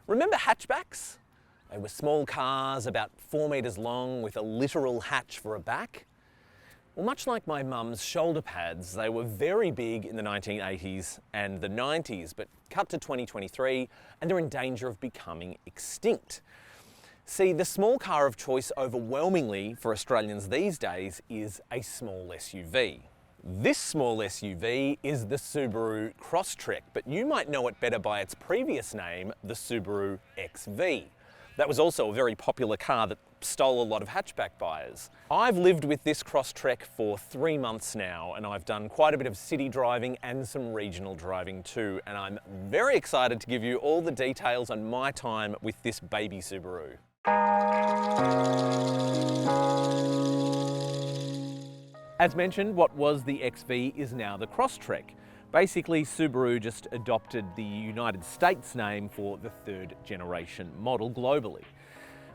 Remember hatchbacks? They were small cars about 4 metres long with a literal hatch for a back. Well, much like my mum's shoulder pads, they were very big in the 1980s and the 90s, but cut to 2023 and they're in danger of becoming extinct. See, the small car of choice overwhelmingly for Australians these days is a small SUV. This small SUV is the Subaru Crosstrek, but you might know it better by its previous name, the Subaru XV. That was also a very popular car that stole a lot of hatchback buyers. I've lived with this Crosstrek for 3 months now, and I've done quite a bit of city driving and some regional driving too, and I'm very excited to give you all the details on my time with this baby Subaru. As mentioned, what was the XV is now the Crosstrek. Basically, Subaru just adopted the United States name for the 3rd generation model globally.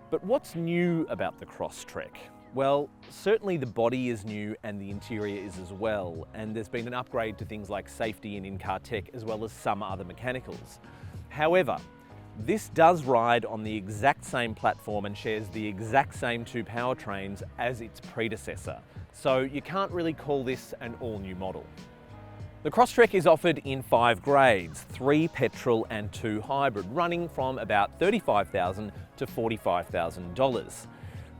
But what's new about the Crosstrek? Well, certainly the body is new and the interior is as well, and there's been an upgrade to things like safety and in-car tech as well as some other mechanicals. However, this does ride on the exact same platform and shares the exact same 2 powertrains as its predecessor, so you can't really call this an all-new model. The Crosstrek is offered in 5 grades, 3 petrol and 2 hybrid, running from about $35,000 to $45,000.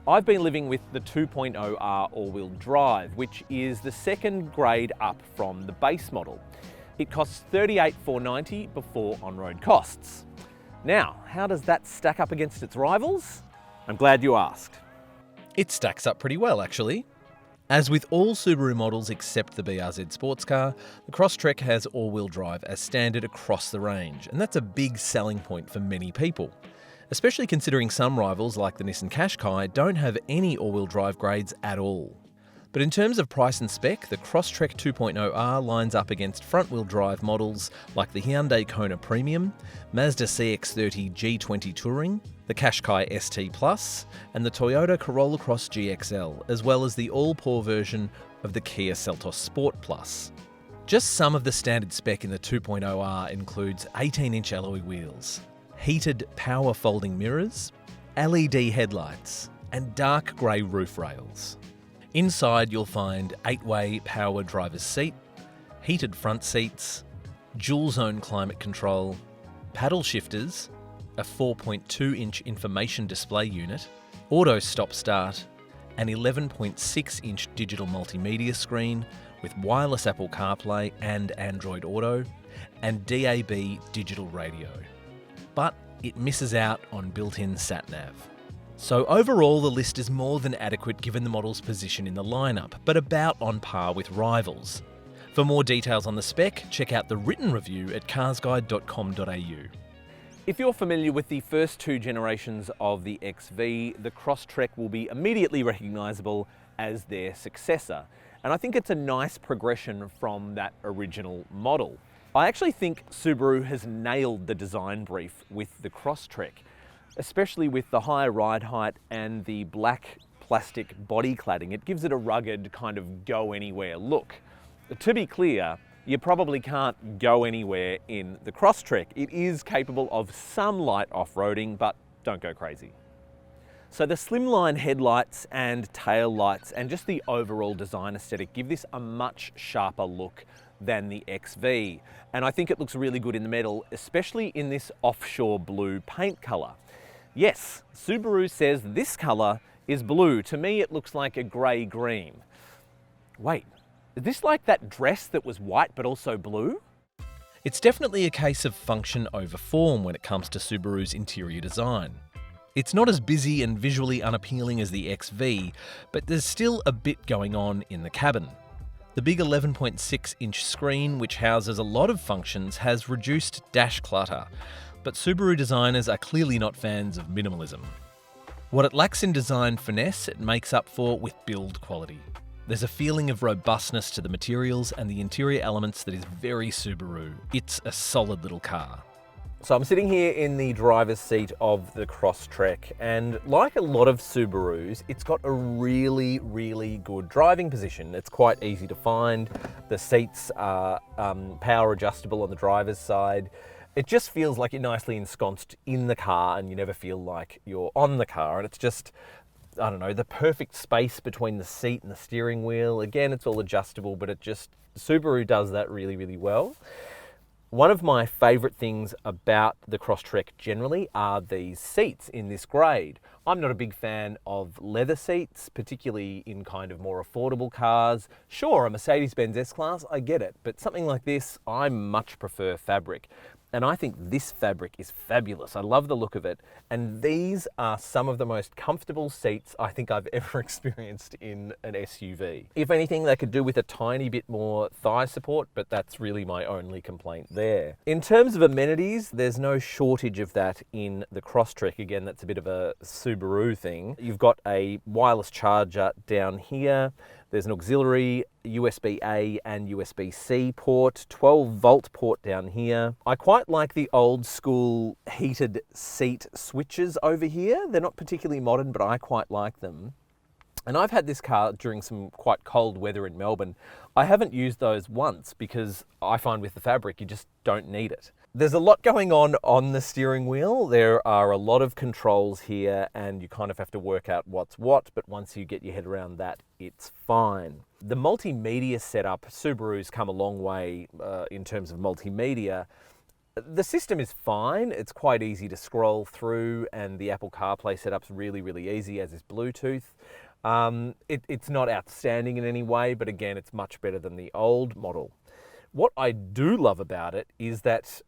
I've been living with the 2.0R all-wheel drive, which is the 2nd grade up from the base model. It costs $38,490 before on-road costs. Now, how does that stack up against its rivals? I'm glad you asked. It stacks up pretty well, actually. As with all Subaru models except the BRZ sports car, the Crosstrek has all-wheel drive as standard across the range, and that's a big selling point for many people, especially considering some rivals like the Nissan Qashqai don't have any all-wheel drive grades at all. But in terms of price and spec, the Crosstrek 2.0R lines up against front-wheel drive models like the Hyundai Kona Premium, Mazda CX-30 G20 Touring, the Qashqai ST Plus, and the Toyota Corolla Cross GXL, as well as the all-poor version of the Kia Seltos Sport Plus. Just some of the standard spec in the 2.0R includes 18-inch alloy wheels, heated power folding mirrors, LED headlights, and dark grey roof rails. Inside you'll find 8-way power driver's seat, heated front seats, dual zone climate control, paddle shifters, a 4.2-inch information display unit, auto stop start, an 11.6-inch digital multimedia screen with wireless Apple CarPlay and Android Auto, and DAB digital radio. But it misses out on built-in sat-nav. So overall, the list is more than adequate given the model's position in the lineup, but about on par with rivals. For more details on the spec, check out the written review at carsguide.com.au. If you're familiar with the first 2 generations of the XV, the Crosstrek will be immediately recognisable as their successor. And I think it's a nice progression from that original model. I actually think Subaru has nailed the design brief with the Crosstrek, especially with the high ride height and the black plastic body cladding. It gives it a rugged kind of go-anywhere look. To be clear, you probably can't go anywhere in the Crosstrek. It is capable of some light off-roading, but don't go crazy. So the slimline headlights and tail lights and just the overall design aesthetic give this a much sharper look than the XV. And I think it looks really good in the metal, especially in this offshore blue paint colour. Yes, Subaru says this colour is blue. To me, it looks like a grey-green. Wait, is this like that dress that was white but also blue? It's definitely a case of function over form when it comes to Subaru's interior design. It's not as busy and visually unappealing as the XV, but there's still a bit going on in the cabin. The big 11.6-inch screen, which houses a lot of functions, has reduced dash clutter, but Subaru designers are clearly not fans of minimalism. What it lacks in design finesse, it makes up for with build quality. There's a feeling of robustness to the materials and the interior elements that is very Subaru. It's a solid little car. So I'm sitting here in the driver's seat of the Crosstrek, and like a lot of Subarus, it's got a really, really good driving position. It's quite easy to find. The seats are power adjustable on the driver's side. It just feels like you're nicely ensconced in the car and you never feel like you're on the car. And it's just, I don't know, the perfect space between the seat and the steering wheel. Again, it's all adjustable, but Subaru does that really, really well. One of my favourite things about the Crosstrek generally are these seats in this grade. I'm not a big fan of leather seats, particularly in kind of more affordable cars. Sure, a Mercedes-Benz S-Class, I get it, but something like this, I much prefer fabric. And I think this fabric is fabulous. I love the look of it. And these are some of the most comfortable seats I think I've ever experienced in an SUV. If anything, they could do with a tiny bit more thigh support, but that's really my only complaint there. In terms of amenities, there's no shortage of that in the Crosstrek. Again, that's a bit of a Subaru thing. You've got a wireless charger down here. There's an auxiliary USB-A and USB-C port, 12-volt port down here. I quite like the old school heated seat switches over here. They're not particularly modern, but I quite like them. And I've had this car during some quite cold weather in Melbourne. I haven't used those once because I find with the fabric, you just don't need it. There's a lot going on the steering wheel. There are a lot of controls here and you kind of have to work out what's what, but once you get your head around that, it's fine. The multimedia setup, Subaru's come a long way in terms of multimedia. The system is fine. It's quite easy to scroll through and the Apple CarPlay setup's really, really easy, as is Bluetooth. It's not outstanding in any way, but again, it's much better than the old model. What I do love about it is that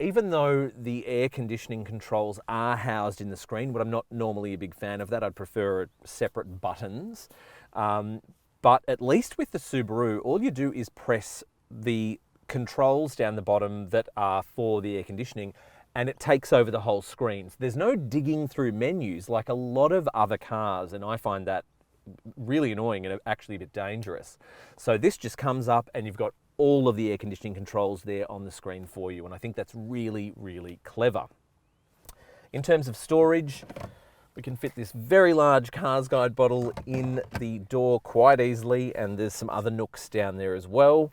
even though the air conditioning controls are housed in the screen, but I'm not normally a big fan of that, I'd prefer separate buttons. But at least with the Subaru, all you do is press the controls down the bottom that are for the air conditioning, and it takes over the whole screen. So there's no digging through menus like a lot of other cars, and I find that really annoying and actually a bit dangerous. So this just comes up and you've got all of the air conditioning controls there on the screen for you, and I think that's really, really clever. In terms of storage, we can fit this very large CarsGuide bottle in the door quite easily, and there's some other nooks down there as well.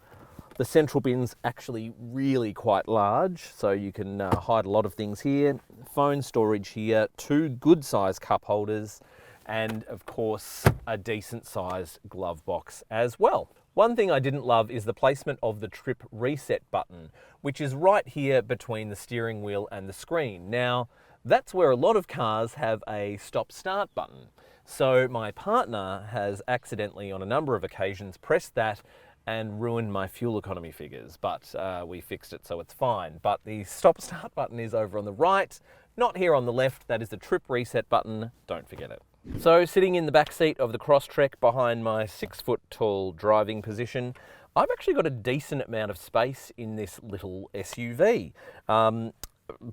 The central bin's actually really quite large, so you can hide a lot of things here. Phone storage here, 2 good-sized cup holders, and of course, a decent-sized glove box as well. One thing I didn't love is the placement of the trip reset button, which is right here between the steering wheel and the screen. Now, that's where a lot of cars have a stop-start button. So my partner has accidentally, on a number of occasions, pressed that and ruined my fuel economy figures, but we fixed it, so it's fine. But the stop-start button is over on the right, not here on the left. That is the trip reset button. Don't forget it. So sitting in the back seat of the Crosstrek behind my 6-foot-tall driving position, I've actually got a decent amount of space in this little SUV.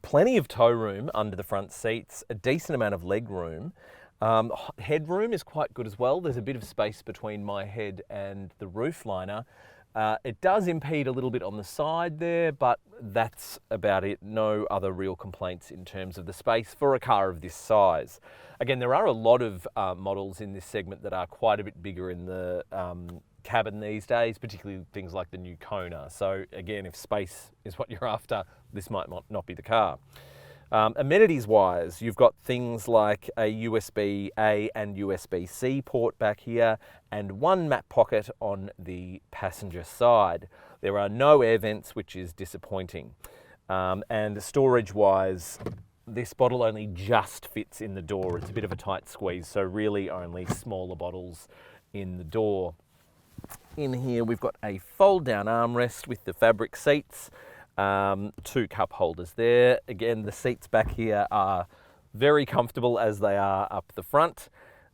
Plenty of tow room under the front seats, a decent amount of leg room. Headroom is quite good as well. There's a bit of space between my head and the roof liner. It does impede a little bit on the side there, but that's about it. No other real complaints in terms of the space for a car of this size. Again, there are a lot of models in this segment that are quite a bit bigger in the cabin these days, particularly things like the new Kona. So again, if space is what you're after, this might not be the car. Amenities wise, you've got things like a USB-A and USB-C port back here and 1 map pocket on the passenger side. There are no air vents, which is disappointing. And storage wise, this bottle only just fits in the door. It's a bit of a tight squeeze, so really only smaller bottles in the door. In here we've got a fold down armrest with the fabric seats. 2 cup holders there. Again, the seats back here are very comfortable as they are up the front.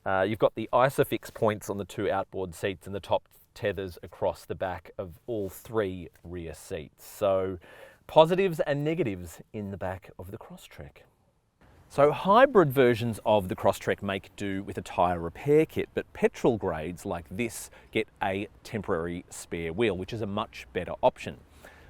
You've got the ISOFIX points on the 2 outboard seats and the top tethers across the back of all 3 rear seats. So positives and negatives in the back of the Crosstrek. So hybrid versions of the Crosstrek make do with a tyre repair kit, but petrol grades like this get a temporary spare wheel, which is a much better option.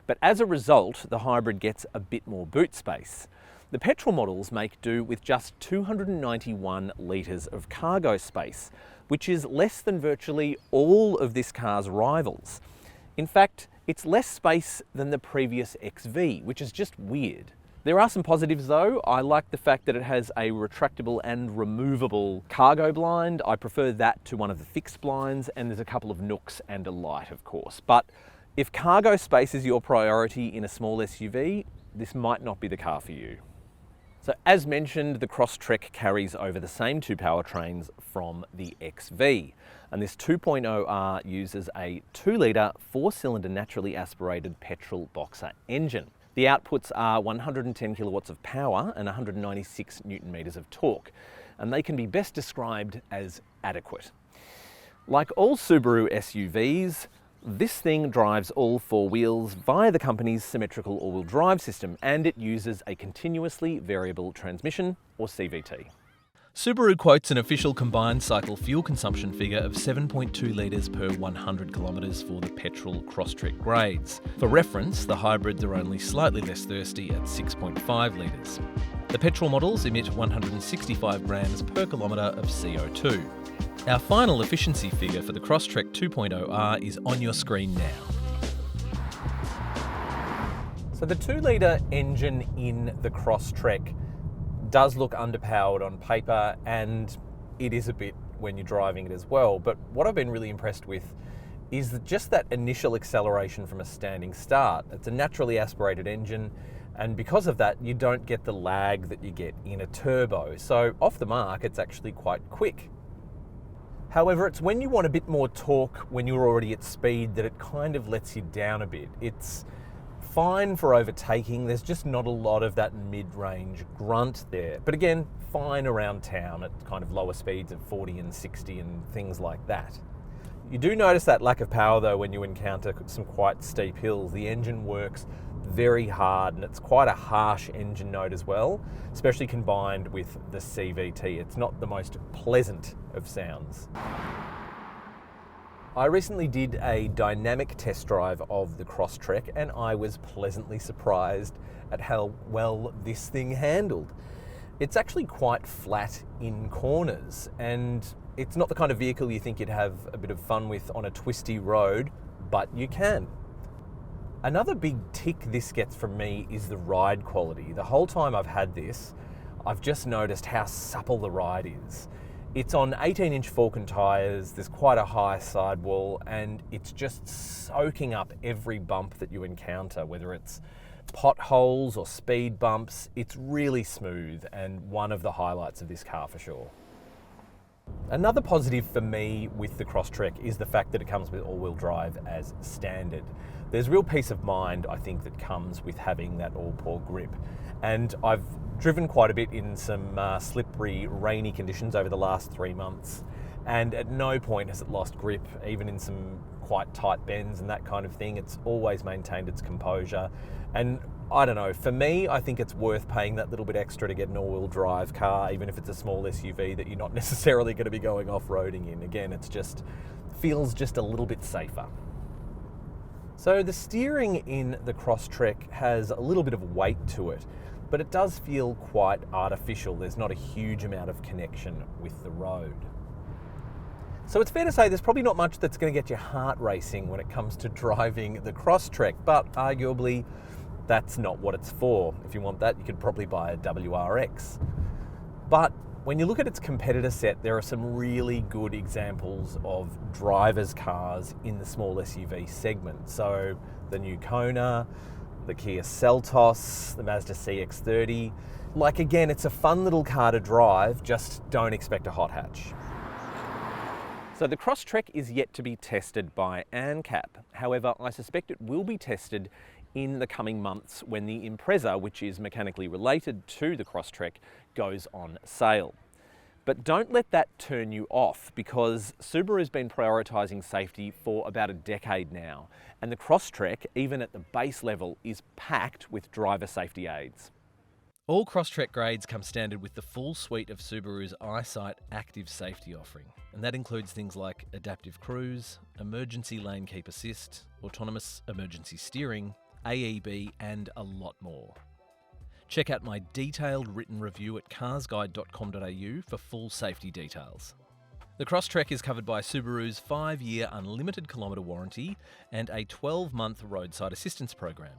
But as a result, the hybrid gets a bit more boot space. The petrol models make do with just 291 litres of cargo space, which is less than virtually all of this car's rivals. In fact, It's less space than the previous XV, which is just weird. There are some positives though. I like the fact that it has a retractable and removable cargo blind. I prefer that to one of the fixed blinds, and there's a couple of nooks and a light, of course. But if cargo space is your priority in a small SUV, this might not be the car for you. So as mentioned, the Crosstrek carries over the same two powertrains from the XV. And this 2.0R uses a 2-litre 4-cylinder naturally aspirated petrol boxer engine. The outputs are 110 kilowatts of power and 196 newton meters of torque, and they can be best described as adequate. Like all Subaru SUVs, this thing drives all four wheels via the company's symmetrical all-wheel drive system, and it uses a continuously variable transmission, or CVT. Subaru quotes an official combined cycle fuel consumption figure of 7.2 litres per 100 kilometres for the petrol Crosstrek grades. For reference, the hybrids are only slightly less thirsty at 6.5 litres. The petrol models emit 165 grams per kilometre of CO2. Our final efficiency figure for the Crosstrek 2.0R is on your screen now. So the 2-litre engine in the Crosstrek does look underpowered on paper, and it is a bit when you're driving it as well. But what I've been really impressed with is just that initial acceleration from a standing start. It's a naturally aspirated engine, and because of that, you don't get the lag that you get in a turbo. So off the mark, it's actually quite quick. However, it's when you want a bit more torque when you're already at speed that it kind of lets you down a bit. It's fine for overtaking, there's just not a lot of that mid-range grunt there. But again, fine around town at kind of lower speeds of 40 and 60 and things like that. You do notice that lack of power though when you encounter some quite steep hills. The engine works very hard, and it's quite a harsh engine note as well, especially combined with the CVT. It's not the most pleasant of sounds. I recently did a dynamic test drive of the Crosstrek, and I was pleasantly surprised at how well this thing handled. It's actually quite flat in corners, and it's not the kind of vehicle you think you'd have a bit of fun with on a twisty road, but you can. Another big tick this gets from me is the ride quality. The whole time I've had this, I've just noticed how supple the ride is. It's on 18-inch Falcon tyres, there's quite a high sidewall, and it's just soaking up every bump that you encounter, whether it's potholes or speed bumps. It's really smooth, and one of the highlights of this car for sure. Another positive for me with the Crosstrek is the fact that it comes with all-wheel drive as standard. There's real peace of mind, I think, that comes with having that all-paw grip. And I've driven quite a bit in some slippery, rainy conditions over the last 3 months, and at no point has it lost grip, even in some quite tight bends and that kind of thing. It's always maintained its composure. And I don't know, for me, I think it's worth paying that little bit extra to get an all-wheel drive car, even if it's a small SUV that you're not necessarily going to be going off-roading in. Again, it's just feels just a little bit safer. So the steering in the Crosstrek has a little bit of weight to it, but it does feel quite artificial. There's not a huge amount of connection with the road. So it's fair to say there's probably not much that's going to get your heart racing when it comes to driving the Crosstrek, but arguably that's not what it's for. If you want that, you could probably buy a WRX. But when you look at its competitor set, there are some really good examples of drivers' cars in the small SUV segment. So the new Kona, the Kia Seltos, the Mazda CX-30. Like, again, it's a fun little car to drive, just don't expect a hot hatch. So the Crosstrek is yet to be tested by ANCAP. However, I suspect it will be tested in the coming months when the Impreza, which is mechanically related to the Crosstrek, goes on sale. But don't let that turn you off, because Subaru's been prioritising safety for about a decade now, and the Crosstrek, even at the base level, is packed with driver safety aids. All Crosstrek grades come standard with the full suite of Subaru's EyeSight active safety offering, and that includes things like adaptive cruise, emergency lane keep assist, autonomous emergency steering, AEB, and a lot more. Check out my detailed written review at carsguide.com.au for full safety details. The Crosstrek is covered by Subaru's 5-year unlimited kilometre warranty and a 12-month roadside assistance program.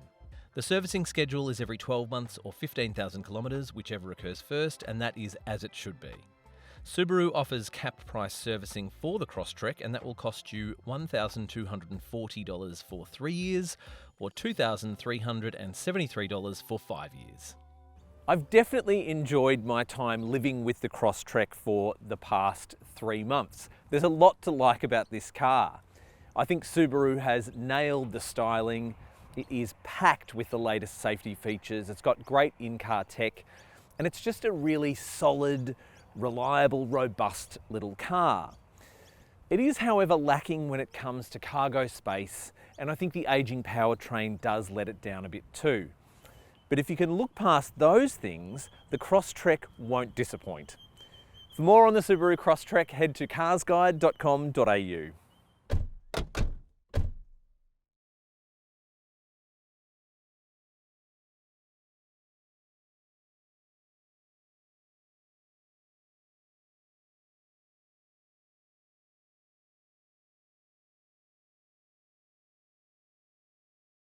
The servicing schedule is every 12 months or 15,000 kilometres, whichever occurs first, and that is as it should be. Subaru offers capped price servicing for the Crosstrek, and that will cost you $1,240 for 3 years or $2,373 for 5 years. I've definitely enjoyed my time living with the Crosstrek for the past 3 months. There's a lot to like about this car. I think Subaru has nailed the styling. It is packed with the latest safety features. It's got great in-car tech, and it's just a really solid, reliable, robust little car. It is, however, lacking when it comes to cargo space, and I think the aging powertrain does let it down a bit too. But if you can look past those things, the Crosstrek won't disappoint. For more on the Subaru Crosstrek, head to carsguide.com.au.